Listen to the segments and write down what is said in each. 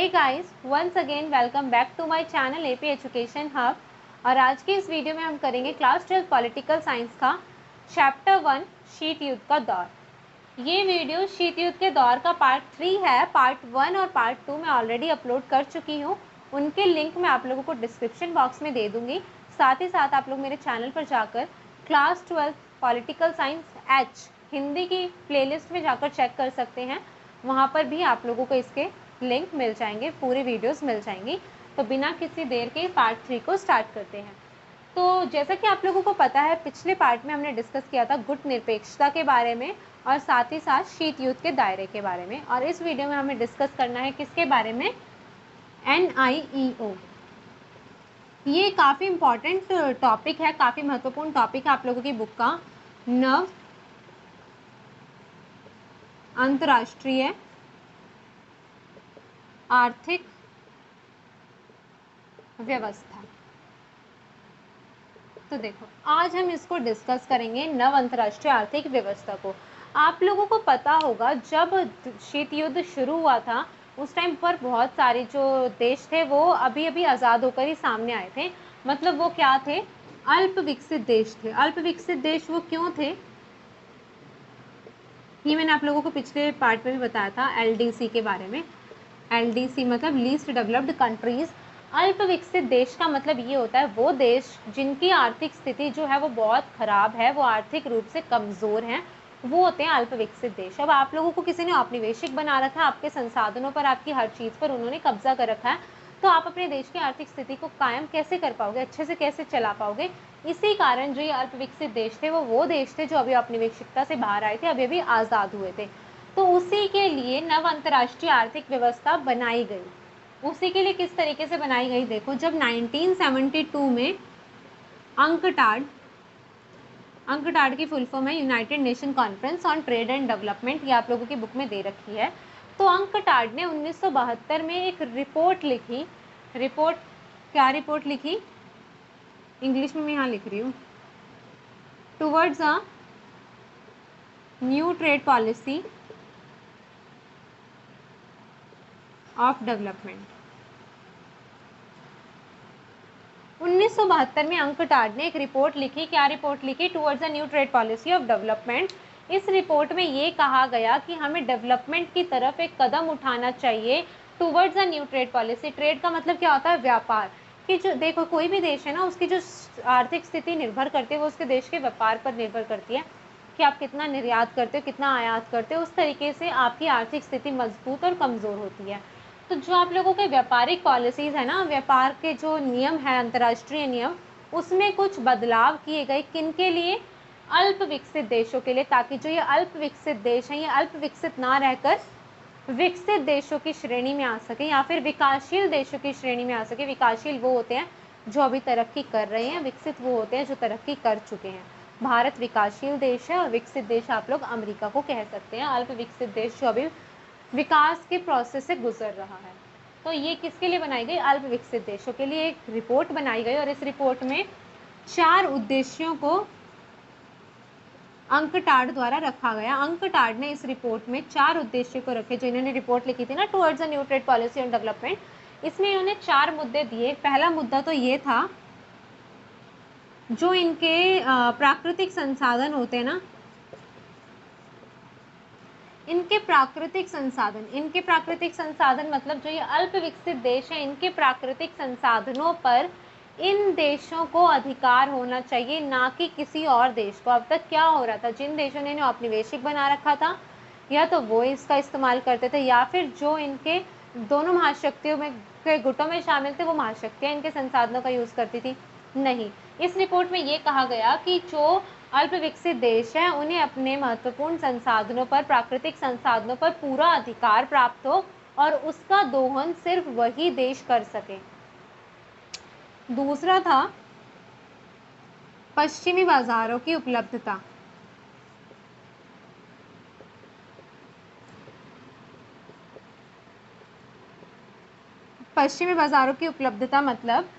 Hey guys, once again welcome back to my channel AP education hub. और आज के इस वीडियो में हम करेंगे क्लास 12 पॉलिटिकल साइंस का चैप्टर 1 शीत युद्ध का दौर। ये वीडियो शीत युद्ध के दौर का पार्ट 3 है। पार्ट 1 और पार्ट 2 मैं ऑलरेडी अपलोड कर चुकी हूँ। उनके लिंक मैं आप लोगों को डिस्क्रिप्शन बॉक्स में दे दूँगी। साथ ही साथ आप लोग मेरे चैनल पर जाकर class 12 political science H Hindi की प्लेलिस्ट में जाकर चेक कर सकते हैं। वहाँ पर भी आप लोगों को इसके लिंक मिल जाएंगे, पूरी वीडियोस मिल जाएंगी। तो बिना किसी देर के पार्ट 3 को स्टार्ट करते हैं। तो जैसा कि आप लोगों को पता है, पिछले पार्ट में हमने डिस्कस किया था गुट निरपेक्षता के बारे में और साथ ही साथ शीत युद्ध के दायरे के बारे में। और इस वीडियो में हमें डिस्कस करना है किसके बारे में, NIEO। ये काफ़ी इम्पॉर्टेंट टॉपिक है, काफ़ी महत्वपूर्ण टॉपिक है आप लोगों की बुक का। नव अंतर्राष्ट्रीय आर्थिक व्यवस्था। तो देखो, आज हम इसको डिस्कस करेंगे, नव अंतर्राष्ट्रीय आर्थिक व्यवस्था को। आप लोगों को पता होगा, जब शीत युद्ध शुरू हुआ था उस टाइम पर बहुत सारे जो देश थे वो अभी अभी आज़ाद होकर ही सामने आए थे। मतलब वो क्या थे, अल्प विकसित देश थे। अल्प विकसित देश वो क्यों थे, ये मैंने आप लोगों को पिछले पार्ट में भी बताया था, LDC के बारे में। LDC मतलब लीस्ट डेवलप्ड कंट्रीज। अल्प विकसित देश का मतलब ये होता है वो देश जिनकी आर्थिक स्थिति जो है वो बहुत खराब है, वो आर्थिक रूप से कमज़ोर हैं, वो होते हैं अल्प विकसित देश। अब आप लोगों को किसी ने औपनिवेशिक बना रखा है, आपके संसाधनों पर, आपकी हर चीज़ पर उन्होंने कब्जा कर रखा है, तो आप अपने देश की आर्थिक स्थिति को कायम कैसे कर पाओगे, अच्छे से कैसे चला पाओगे। इसी कारण जो ये अल्प विकसित देश थे वो देश थे जो अभी औपनिवेशिकता से बाहर आए थे, अभी अभी आज़ाद हुए थे। तो उसी के लिए नव अंतर्राष्ट्रीय आर्थिक व्यवस्था बनाई गई। उसी के लिए किस तरीके से बनाई गई, देखो, जब 1972 में अंकटाड की फुल फॉर्म है United nation conference on trade and development, ये आप लोगों की बुक में दे रखी है। तो अंकटाड ने 1972 में एक रिपोर्ट लिखी। क्या रिपोर्ट लिखी, इंग्लिश में मैं यहाँ लिख रही हूँ, towards a new trade policy of development. 1972 में अंकटाड ने एक रिपोर्ट लिखी। क्या रिपोर्ट लिखी, towards a new trade policy of development. इस रिपोर्ट में ये कहा गया कि हमें डेवलपमेंट की तरफ एक कदम उठाना चाहिए, towards a new trade policy. Trade का मतलब क्या होता है, व्यापार। कि जो देखो, कोई भी देश है ना, उसकी जो आर्थिक स्थिति निर्भर करती है वो उसके देश के व्यापार पर निर्भर करती है कि आप कितना निर्यात करते हो, कितना आयात करते हो। उस तरीके से आपकी आर्थिक स्थिति मजबूत और कमज़ोर होती है। तो जो आप लोगों के व्यापारिक पॉलिसीज़ है ना, व्यापार के जो नियम है, अंतर्राष्ट्रीय नियम, उसमें कुछ बदलाव किए गए। किन के लिए, अल्प विकसित देशों के लिए, ताकि जो ये अल्प विकसित देश हैं ये अल्प विकसित ना रहकर विकसित देशों की श्रेणी में आ सके, या फिर विकासशील देशों की श्रेणी में आ सके। विकासशील वो होते हैं जो अभी तरक्की कर रहे हैं, विकसित वो होते हैं जो तरक्की कर चुके हैं। भारत विकासशील देश है और विकसित देश आप लोग अमेरिका को कह सकते हैं। अल्प विकसित देश जो अभी विकास के प्रोसेस से गुजर रहा है। तो ये किसके लिए बनाई गई, अल्प विकसित देशों के लिए एक रिपोर्ट बनाई गई। और इस रिपोर्ट में 4 उद्देश्यों को अंकटाड द्वारा रखा गया। अंकटाड ने इस रिपोर्ट में 4 उद्देश्य को रखे, जो इन्होंने रिपोर्ट लिखी थी ना, towards a new trade policy on development. इसमें इन्होंने 4 मुद्दे दिए। पहला मुद्दा तो ये था, जो इनके प्राकृतिक संसाधन होते हैं ना, इनके प्राकृतिक संसाधन मतलब जो ये अल्प विकसित देश है, इनके प्राकृतिक संसाधनों पर इन देशों को अधिकार होना चाहिए, ना कि किसी और देश को। अब तक क्या हो रहा था, जिन देशों ने इन्हें औपनिवेशिक बना रखा था, या तो वो इसका इस्तेमाल करते थे, या फिर जो इनके दोनों महाशक्तियों में के गुटों में शामिल थे, वो महाशक्तियाँ इनके संसाधनों का यूज़ करती थी। नहीं, इस रिपोर्ट में ये कहा गया कि जो अल्प विकसित देश हैं उन्हें अपने महत्वपूर्ण संसाधनों पर, प्राकृतिक संसाधनों पर पूरा अधिकार प्राप्त हो और उसका दोहन सिर्फ वही देश कर सके। दूसरा था पश्चिमी बाजारों की उपलब्धता। पश्चिमी बाजारों की उपलब्धता मतलब,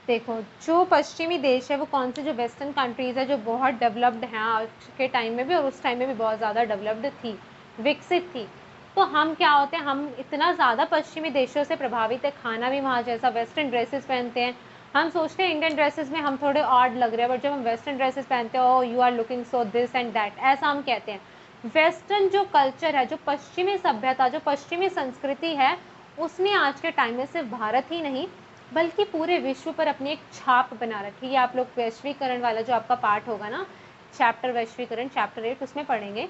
देखो, जो पश्चिमी देश है वो कौन से, जो वेस्टर्न कंट्रीज है जो बहुत डेवलप्ड हैं आज के टाइम में भी और उस टाइम में भी बहुत ज़्यादा डेवलप्ड थी, विकसित थी। तो हम क्या होते हैं, हम इतना ज़्यादा पश्चिमी देशों से प्रभावित है, खाना भी वहाँ जैसा, वेस्टर्न ड्रेसेस पहनते हैं। हम सोचते हैं इंडियन ड्रेसेस में हम थोड़े ऑड लग रहे हैं, बट जब हम वेस्टर्न ड्रेसेस पहनते हैं, oh you are looking so this and that, ऐसा हम कहते हैं। वेस्टर्न जो कल्चर है, जो पश्चिमी सभ्यता, जो पश्चिमी संस्कृति है, उसने आज के टाइम में सिर्फ भारत ही नहीं बल्कि पूरे विश्व पर अपनी एक छाप बना रखी है। आप लोग वैश्वीकरण वाला जो आपका पार्ट होगा ना, चैप्टर वैश्वीकरण, चैप्टर 8, उसमें पढ़ेंगे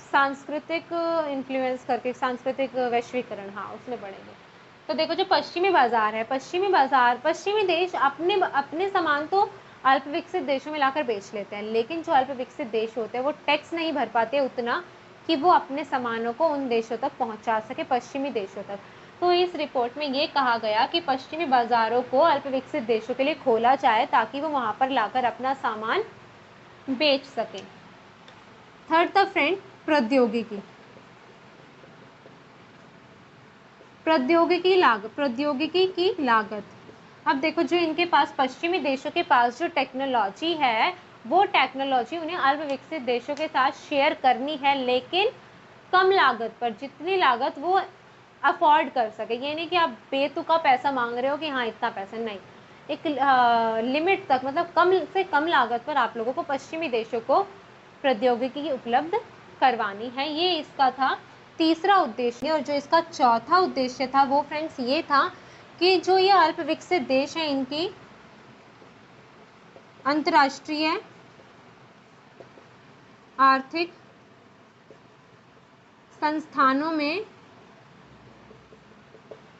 सांस्कृतिक इन्फ्लुएंस करके, सांस्कृतिक वैश्वीकरण, हाँ उसमें पढ़ेंगे। तो देखो जो पश्चिमी बाजार है, पश्चिमी बाजार, पश्चिमी देश अपने अपने सामान तो अल्प विकसित देशों में लाकर बेच लेते हैं, लेकिन जो अल्प विकसित देश होते हैं वो टैक्स नहीं भर पाते उतना कि वो अपने सामानों को उन देशों तक पहुंचा सके, पश्चिमी देशों तक। तो इस रिपोर्ट में ये कहा गया कि पश्चिमी बाजारों को अल्प विकसित देशों के लिए खोला जाए ताकि वो वहां पर लाकर अपना सामान बेच सके। थर्ड था फ्रेंड प्रौद्योगिकी, प्रौद्योगिकी की लागत। अब देखो जो इनके पास, पश्चिमी देशों के पास जो टेक्नोलॉजी है, वो टेक्नोलॉजी उन्हें अल्प विकसित देशों के साथ शेयर करनी है, लेकिन कम लागत पर, जितनी लागत वो अफोर्ड कर सके। ये नहीं कि आप बेतुका पैसा मांग रहे हो कि हाँ इतना पैसा, नहीं, एक लिमिट तक, मतलब कम से कम लागत पर आप लोगों को पश्चिमी देशों को प्रौद्योगिकी उपलब्ध करवानी है। ये इसका था तीसरा उद्देश्य। और जो इसका चौथा उद्देश्य था वो फ्रेंड्स ये था कि जो ये अल्प विकसित देश हैं, इनकी अंतर्राष्ट्रीय आर्थिक संस्थानों में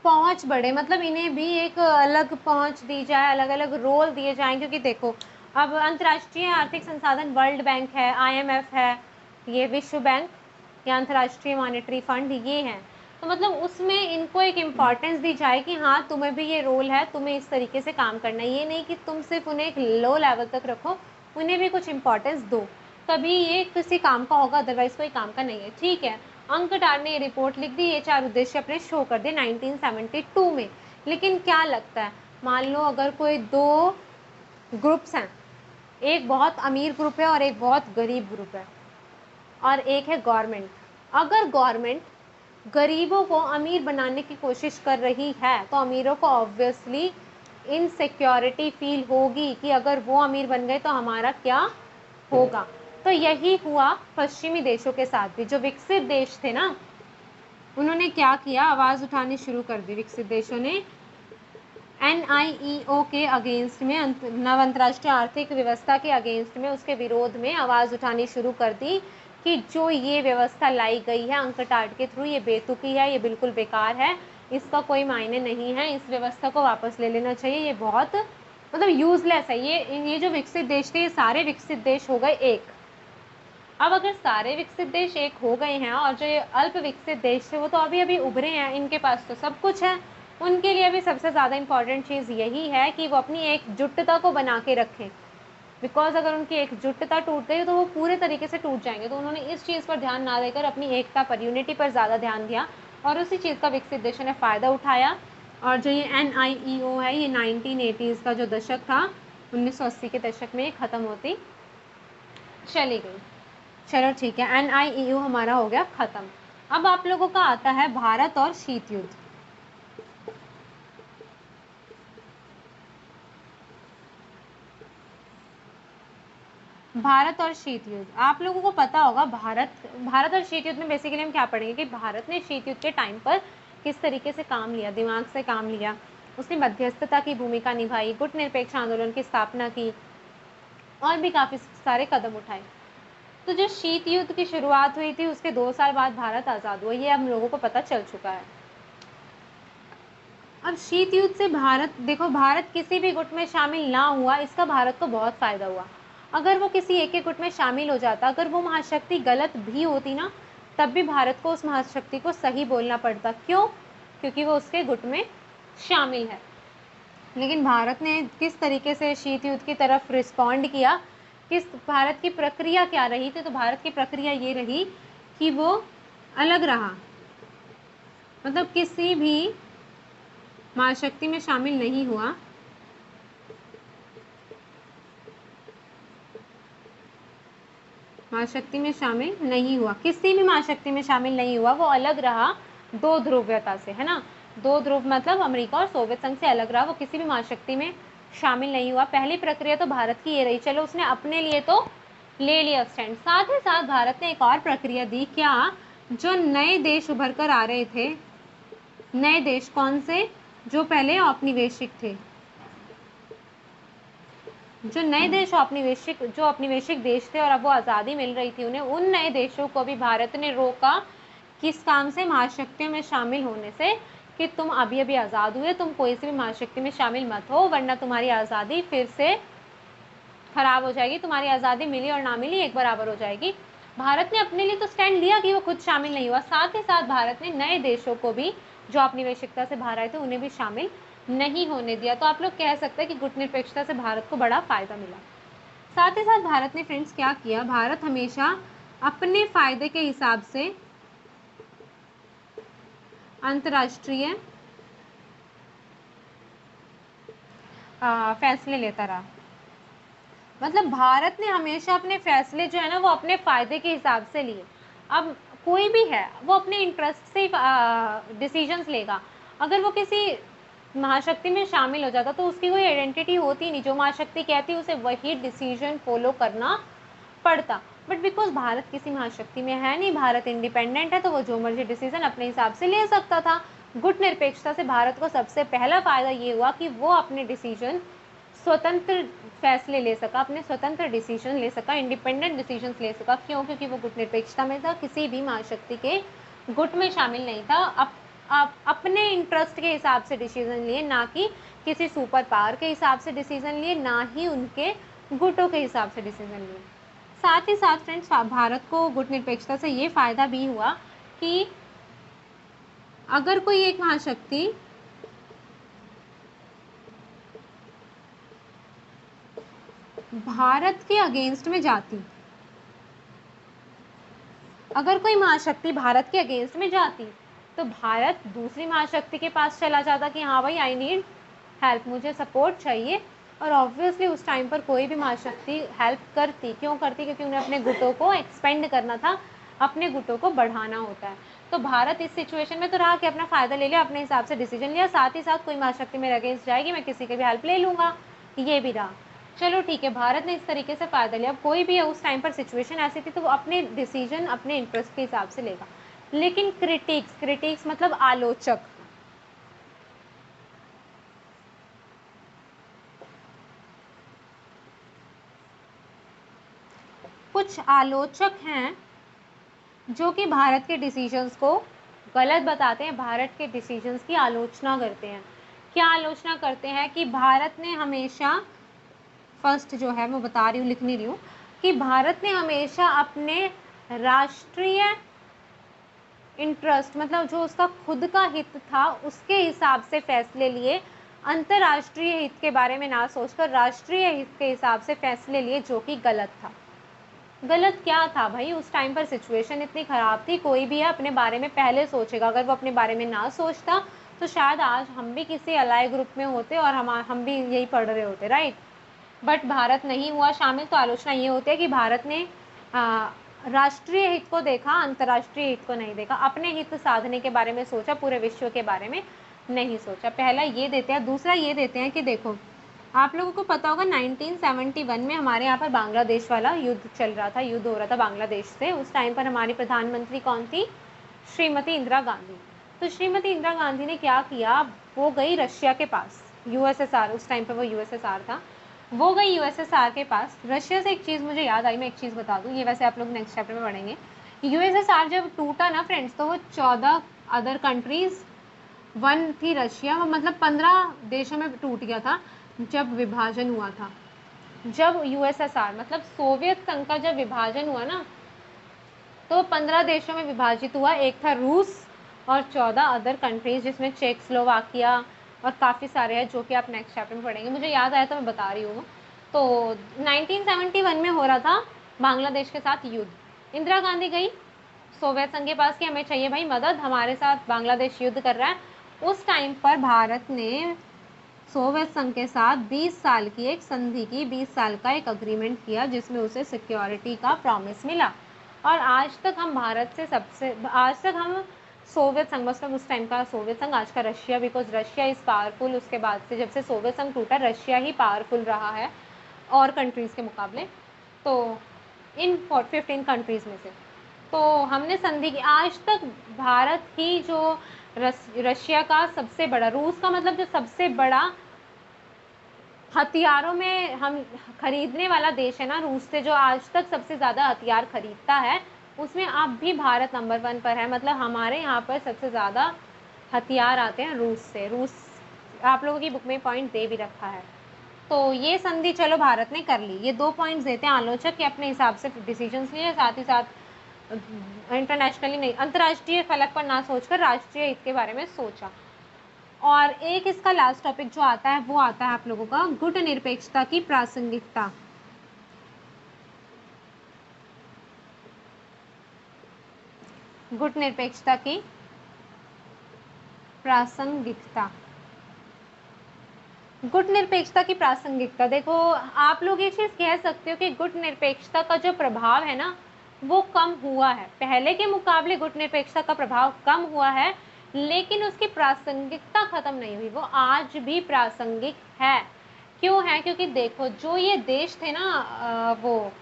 पहुंच बढ़े, मतलब इन्हें भी एक अलग पहुंच दी जाए, अलग अलग रोल दिए जाएं। क्योंकि देखो अब अंतर्राष्ट्रीय आर्थिक संसाधन वर्ल्ड बैंक है, IMF है, ये विश्व बैंक या अंतर्राष्ट्रीय मॉनेटरी फंड, ये हैं। तो मतलब उसमें इनको एक इम्पॉर्टेंस दी जाए कि हाँ तुम्हें भी ये रोल है, तुम्हें इस तरीके से काम करना है। ये नहीं कि तुम सिर्फ उन्हें एक लो लेवल तक रखो, उन्हें भी कुछ इम्पॉर्टेंस दो, तभी ये किसी काम का होगा, अदरवाइज कोई काम का नहीं है। ठीक है, अंकटार ने ये रिपोर्ट लिख दी, ये 4 उद्देश्य अपने शो कर दिए 1972 में। लेकिन क्या लगता है, मान लो अगर कोई 2 ग्रुप्स हैं, एक बहुत अमीर ग्रुप है और एक बहुत गरीब ग्रुप है, और एक है गवर्नमेंट। अगर गवर्नमेंट गरीबों को अमीर बनाने की कोशिश कर रही है तो अमीरों को ऑब्वियसली इनसिक्योरिटी फील होगी कि अगर वो अमीर बन गए तो हमारा क्या होगा। तो यही हुआ पश्चिमी देशों के साथ भी। जो विकसित देश थे ना, उन्होंने क्या किया, आवाज उठानी शुरू कर दी। विकसित देशों ने NIEO के अगेंस्ट में, नव अंतर्राष्ट्रीय आर्थिक व्यवस्था के अगेंस्ट में, उसके विरोध में आवाज उठानी शुरू कर दी कि जो ये व्यवस्था लाई गई है अंकटाड के थ्रू, ये बेतुकी है, ये बिल्कुल बेकार है, इसका कोई मायने नहीं है, इस व्यवस्था को वापस ले लेना चाहिए, ये बहुत मतलब यूजलेस है। ये जो विकसित देश थे, ये सारे विकसित देश हो गए एक। अब अगर सारे विकसित देश एक हो गए हैं और जो ये अल्प विकसित देश थे वो तो अभी अभी उभरे हैं, इनके पास तो सब कुछ है, उनके लिए भी सबसे ज़्यादा इम्पॉर्टेंट चीज़ यही है कि वो अपनी एकजुटता को बना के रखें। बिकॉज अगर उनकी एकजुटता टूट गई तो वो पूरे तरीके से टूट जाएंगे। तो उन्होंने इस चीज़ पर ध्यान ना देकर अपनी एकता पर, यूनिटी पर ज़्यादा ध्यान दिया, और उसी चीज़ का विकसित देशों ने फ़ायदा उठाया। और जो ये NIEO है, ये 1980s का जो दशक था, 1980 के दशक में ख़त्म होती चली गई। चलो ठीक है, NIEO हमारा हो गया खत्म। अब आप लोगों का आता है भारत और शीत युद्ध। भारत और शीत युद्ध, आप लोगों को पता होगा भारत और शीत युद्ध में बेसिकली हम क्या पढ़ेंगे कि भारत ने शीत युद्ध के टाइम पर किस तरीके से काम लिया, दिमाग से काम लिया, उसने मध्यस्थता की भूमिका निभाई, गुट निरपेक्ष आंदोलन की स्थापना की, और भी काफ़ी सारे कदम उठाए। तो जो शीत युद्ध की शुरुआत हुई थी उसके 2 साल बाद भारत आज़ाद हुआ, ये हम लोगों को पता चल चुका है। अब शीत युद्ध से भारत, देखो भारत किसी भी गुट में शामिल ना हुआ, इसका भारत को बहुत फायदा हुआ। अगर वो किसी एक गुट में शामिल हो जाता, अगर वो महाशक्ति गलत भी होती ना, तब भी भारत को उस महाशक्ति को सही बोलना पड़ता। क्यों? क्योंकि वो उसके गुट में शामिल है। लेकिन भारत ने किस तरीके से शीत युद्ध की तरफ रिस्पॉन्ड किया, किस भारत की प्रक्रिया क्या रही थी? तो भारत की प्रक्रिया ये रही कि वो अलग रहा, मतलब किसी भी महाशक्ति में शामिल नहीं हुआ, महाशक्ति में शामिल नहीं हुआ, किसी भी महाशक्ति में शामिल नहीं हुआ, वो अलग रहा दो ध्रुवीयता से, है ना। दो ध्रुव मतलब अमेरिका और सोवियत संघ से अलग रहा, वो किसी भी महाशक्ति में शामिल नहीं हुआ। पहली प्रक्रिया तो भारत की ये रही, चलो उसने अपने लिए तो ले लिया स्टैंड। साथ ही साथ भारत ने एक और प्रक्रिया दी, क्या, जो नए देश उभर कर आ रहे थे, नए देश कौन से, जो पहले औपनिवेशिक थे, जो नए देश जो औपनिवेशिक देश थे और अब वो आज़ादी मिल रही थी उन्हें, उन नए देशों को भी भारत ने रोका, किस काम से, महाशक्तियों में शामिल होने से, कि तुम अभी अभी आज़ाद हुए, तुम कोई सी भी महाशक्ति में शामिल मत हो, वरना तुम्हारी आज़ादी फिर से खराब हो जाएगी, तुम्हारी आज़ादी मिली और ना मिली एक बराबर हो जाएगी। भारत ने अपने लिए तो स्टैंड लिया कि वो खुद शामिल नहीं हुआ, साथ ही साथ भारत ने नए देशों को भी जो औपनिवेशिकता से बाहर आए थे उन्हें भी शामिल नहीं होने दिया। तो आप लोग कह सकते हैं कि गुटनिरपेक्षता से भारत को बड़ा फायदा मिला। साथ ही साथ भारत ने फ्रेंड्स क्या किया, भारत हमेशा अपने फायदे के हिसाब से अंतर्राष्ट्रीय फैसले लेता रहा। मतलब भारत ने हमेशा अपने फैसले जो है ना वो अपने फायदे के हिसाब से लिए। अब कोई भी है वो अपने इंटरेस्ट से डिसीजंस लेगा। अगर वो किसी महाशक्ति में शामिल हो जाता तो उसकी कोई आइडेंटिटी होती नहीं, जो महाशक्ति कहती उसे वही डिसीजन फॉलो करना पड़ता। बट बिकॉज भारत किसी महाशक्ति में है नहीं, भारत इंडिपेंडेंट है, तो वो जो मर्जी डिसीजन अपने हिसाब से ले सकता था। गुट निरपेक्षता से भारत को सबसे पहला फायदा ये हुआ कि वो अपने डिसीजन स्वतंत्र फैसले ले सका, अपने स्वतंत्र डिसीजन ले सका, इंडिपेंडेंट डिसीजन ले सका। क्यों? क्योंकि वो गुट निरपेक्षता में था, किसी भी महाशक्ति के गुट में शामिल नहीं था। अपने इंटरेस्ट के हिसाब से डिसीजन लिए, ना कि किसी सुपर पावर के हिसाब से डिसीजन लिए, ना ही उनके गुटों के हिसाब से डिसीजन लिए। साथ ही साथ फ्रेंड्स भारत को गुट निरपेक्षता से ये फायदा भी हुआ कि अगर कोई एक महाशक्ति भारत के अगेंस्ट में जाती, अगर कोई महाशक्ति भारत के अगेंस्ट में जाती तो भारत दूसरी महाशक्ति के पास चला जाता कि हाँ भाई आई नीड हेल्प, मुझे सपोर्ट चाहिए। और ऑब्वियसली उस टाइम पर कोई भी महाशक्ति हेल्प करती, क्यों करती? क्योंकि उन्हें अपने गुटों को एक्सपेंड करना था, अपने गुटों को बढ़ाना होता है। तो भारत इस सिचुएशन में तो रहा कि अपना फायदा ले लिया, अपने हिसाब से डिसीजन लिया, साथ ही साथ कोई महाशक्ति मेरे अगेंस्ट जाएगी मैं किसी की भी हेल्प ले लूंगा, ये भी रहा। चलो ठीक है, भारत ने इस तरीके से फायदा लिया। अब कोई भी है उस टाइम पर सिचुएशन ऐसी थी तो वो अपने डिसीजन अपने इंटरेस्ट के हिसाब से लेगा। लेकिन क्रिटिक्स मतलब आलोचक, कुछ आलोचक हैं जो कि भारत के डिसीजंस को गलत बताते हैं, भारत के डिसीजंस की आलोचना करते हैं। क्या आलोचना करते हैं? कि भारत ने हमेशा, फर्स्ट जो है मैं बता रही हूँ, लिख नहीं रही हूँ, कि भारत ने हमेशा अपने राष्ट्रीय इंटरेस्ट मतलब जो उसका खुद का हित था उसके हिसाब से फैसले लिए, अंतर्राष्ट्रीय हित के बारे में ना सोचकर राष्ट्रीय हित के हिसाब से फैसले लिए, जो कि गलत था। गलत क्या था भाई? उस टाइम पर सिचुएशन इतनी ख़राब थी, कोई भी है अपने बारे में पहले सोचेगा। अगर वो अपने बारे में ना सोचता तो शायद आज हम भी किसी अलाय ग्रुप में होते और हम भी यही पढ़ रहे होते, राइट। बट भारत नहीं हुआ शामिल, तो आलोचना ये होती है कि भारत ने राष्ट्रीय हित को देखा, अंतर्राष्ट्रीय हित को नहीं देखा, अपने हित साधने के बारे में सोचा, पूरे विश्व के बारे में नहीं सोचा। पहला ये देते हैं। दूसरा ये देते हैं कि देखो, आप लोगों को पता होगा 1971 में हमारे यहाँ पर बांग्लादेश वाला युद्ध चल रहा था, युद्ध हो रहा था बांग्लादेश से। उस टाइम पर हमारी प्रधानमंत्री कौन थी? श्रीमती इंदिरा गांधी। तो श्रीमती इंदिरा गांधी ने क्या किया, वो गई रशिया के पास, यूएसएसआर, उस टाइम पर वो यूएसएसआर था, वो गई यूएसएसआर के पास। रशिया से एक चीज़ मुझे याद आई, मैं एक चीज़ बता दूँ, ये वैसे आप लोग नेक्स्ट चैप्टर में पढ़ेंगे। यूएसएसआर जब टूटा ना फ्रेंड्स, तो वो 14 अदर कंट्रीज़, वन थी रशिया, वो मतलब 15 देशों में टूट गया था जब विभाजन हुआ था। जब यूएसएसआर मतलब सोवियत संघ का जब विभाजन हुआ ना, तो 15 देशों में विभाजित हुआ। एक था रूस और 14 अदर कंट्रीज, जिसमें चेकोस्लोवाकिया और काफ़ी सारे हैं, जो कि आप नेक्स्ट चैप्टर में पढ़ेंगे। मुझे याद आया तो मैं बता रही हूँ। तो 1971 में हो रहा था बांग्लादेश के साथ युद्ध। इंदिरा गांधी गई सोवियत संघ के पास कि हमें चाहिए भाई मदद, हमारे साथ बांग्लादेश युद्ध कर रहा है। उस टाइम पर भारत ने सोवियत संघ के साथ 20 साल की एक संधि की, 20 साल का एक अग्रीमेंट किया जिसमें उसे सिक्योरिटी का प्रॉमिस मिला। और आज तक हम आज तक हम सोवियत संघ, मतलब उस टाइम का सोवियत संघ, आज का Russia, because Russia is powerful. उसके बाद से जब से सोवियत संघ टूटा, रशिया ही पावरफुल रहा है और कंट्रीज़ के मुकाबले, तो इन 15 कंट्रीज़ में से। तो हमने संधि की, आज तक भारत ही जो रशिया का सबसे बड़ा, रूस का मतलब जो सबसे बड़ा हथियारों में हम खरीदने वाला देश है ना, रूस से जो आज तक सबसे ज़्यादा हथियार खरीदता है, उसमें अब भी भारत नंबर 1 पर है। मतलब हमारे यहाँ पर सबसे ज़्यादा हथियार आते हैं रूस से। रूस आप लोगों की बुक में पॉइंट दे भी रखा है। तो ये संधि चलो भारत ने कर ली। ये 2 पॉइंट्स देते हैं आलोचक के अपने हिसाब से डिसीजंस लिए, साथ ही साथ इंटरनेशनली नहीं, अंतर्राष्ट्रीय फलक पर ना सोचकर राष्ट्रीय हित के बारे में सोचा। और एक इसका लास्ट टॉपिक जो आता है वो आता है आप लोगों का गुटनिरपेक्षता की प्रासंगिकता। गुटनिरपेक्षता की प्रासंगिकता। गुटनिरपेक्षता की प्रासंगिकता, देखो आप लोग ये चीज़ कह सकते हो कि गुटनिरपेक्षता का जो प्रभाव है ना वो कम हुआ है, पहले के मुकाबले गुटनिरपेक्षता का प्रभाव कम हुआ है, लेकिन उसकी प्रासंगिकता खत्म नहीं हुई, वो आज भी प्रासंगिक है। क्यों है? क्योंकि देखो जो ये देश थे ना, वो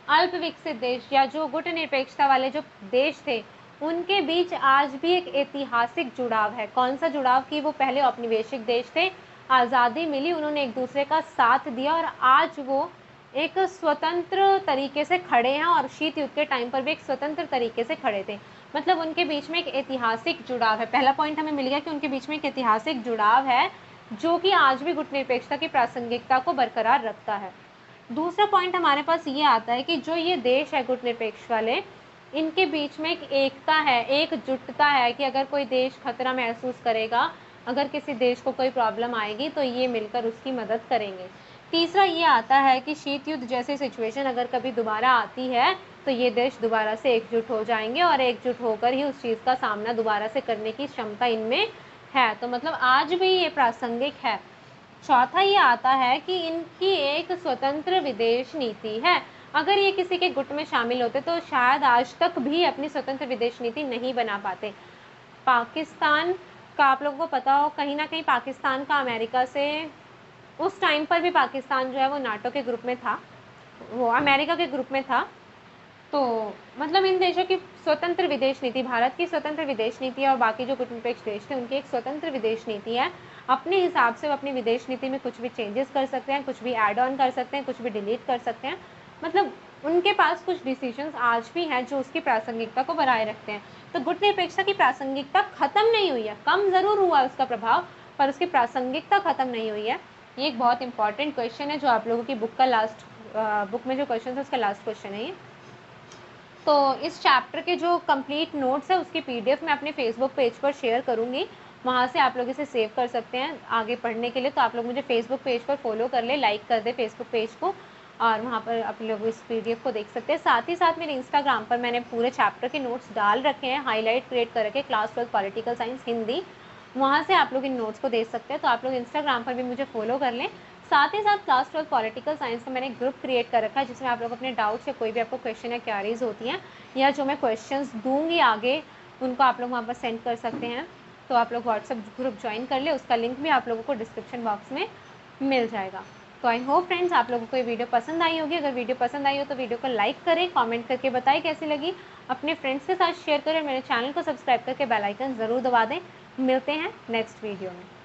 अल्प विकसित देश या जो गुटनिरपेक्षता वाले जो देश थे, उनके बीच आज भी एक ऐतिहासिक जुड़ाव है। कौन सा जुड़ाव? कि वो पहले औपनिवेशिक देश थे, आज़ादी मिली, उन्होंने एक दूसरे का साथ दिया और आज वो एक स्वतंत्र तरीके से खड़े हैं, और शीत युद्ध के टाइम पर भी एक स्वतंत्र तरीके से खड़े थे। मतलब उनके बीच में एक ऐतिहासिक जुड़ाव है। पहला पॉइंट हमें मिल गया कि उनके बीच में एक ऐतिहासिक जुड़ाव है जो कि आज भी गुटनिरपेक्षता की प्रासंगिकता को बरकरार रखता है। दूसरा पॉइंट हमारे पास ये आता है कि जो ये देश है गुटनिरपेक्ष वाले, इनके बीच में एक एकता है, एकजुटता है कि अगर कोई देश खतरा महसूस करेगा, अगर किसी देश को कोई प्रॉब्लम आएगी तो ये मिलकर उसकी मदद करेंगे। तीसरा ये आता है कि शीत युद्ध जैसी सिचुएशन अगर कभी दोबारा आती है तो ये देश दोबारा से एकजुट हो जाएंगे और एकजुट होकर ही उस चीज़ का सामना दोबारा से करने की क्षमता इनमें है। तो मतलब आज भी ये प्रासंगिक है। चौथा ये आता है कि इनकी एक स्वतंत्र विदेश नीति है। अगर ये किसी के गुट में शामिल होते तो शायद आज तक भी अपनी स्वतंत्र विदेश नीति नहीं बना पाते। पाकिस्तान का आप लोगों को पता हो, कहीं ना कहीं पाकिस्तान का अमेरिका से, उस टाइम पर भी पाकिस्तान जो है वो नाटो के ग्रुप में था, वो अमेरिका के ग्रुप में था। तो मतलब इन देशों की स्वतंत्र विदेश नीति, भारत की स्वतंत्र विदेश नीति और बाकी जो गुटनिरपेक्ष देश थे उनकी एक स्वतंत्र विदेश नीति है। अपने हिसाब से वो अपनी विदेश नीति में कुछ भी चेंजेस कर सकते हैं, कुछ भी ऐड ऑन कर सकते हैं, कुछ भी डिलीट कर सकते हैं। मतलब उनके पास कुछ डिसीजंस आज भी हैं जो उसकी प्रासंगिकता को बनाए रखते हैं। तो गुटनिरपेक्षता की प्रासंगिकता खत्म नहीं हुई है, कम ज़रूर हुआ उसका प्रभाव, पर उसकी प्रासंगिकता खत्म नहीं हुई है। ये एक बहुत इंपॉर्टेंट क्वेश्चन है जो आप लोगों की बुक में जो क्वेश्चन है उसका लास्ट क्वेश्चन है ये। तो इस चैप्टर के जो कंप्लीट नोट्स है उसकी पीडीएफ मैं अपने फेसबुक पेज पर शेयर करूँगी, वहाँ से आप लोग इसे सेव कर सकते हैं आगे पढ़ने के लिए। तो आप लोग मुझे फेसबुक पेज पर फॉलो कर ले, लाइक कर दे फेसबुक पेज को, और वहाँ पर आप लोग इस पीडीएफ को देख सकते हैं। साथ ही साथ मेरे इंस्टाग्राम पर मैंने पूरे चैप्टर के नोट्स डाल रखे हैं, हाईलाइट क्रिएट कर रखे, क्लास 12 पॉलिटिकल साइंस हिंदी, वहाँ से आप लोग इन नोट्स को देख सकते हैं। तो आप लोग इंस्टाग्राम पर भी मुझे फॉलो कर लें। साथ ही साथ क्लास 12 पॉलिटिकल साइंस का मैंने ग्रुप क्रिएट कर रखा है जिसमें आप लोग अपने डाउट्स या कोई भी आपको क्वेश्चन या क्वेरीज होती हैं या जो मैं क्वेश्चंस दूंगी आगे उनको आप लोग वहाँ पर सेंड कर सकते हैं। तो आप लोग व्हाट्सएप ग्रुप ज्वाइन कर ले, उसका लिंक भी आप लोगों को डिस्क्रिप्शन बॉक्स में मिल जाएगा। तो आई होप फ्रेंड्स आप लोगों को ये वीडियो पसंद आई होगी। अगर वीडियो पसंद आई हो तो वीडियो को लाइक करें, कमेंट करके बताएं कैसी लगी, अपने फ्रेंड्स के साथ शेयर करें, मेरे चैनल को सब्सक्राइब करके बेल आइकन ज़रूर दबा दें। मिलते हैं नेक्स्ट वीडियो में।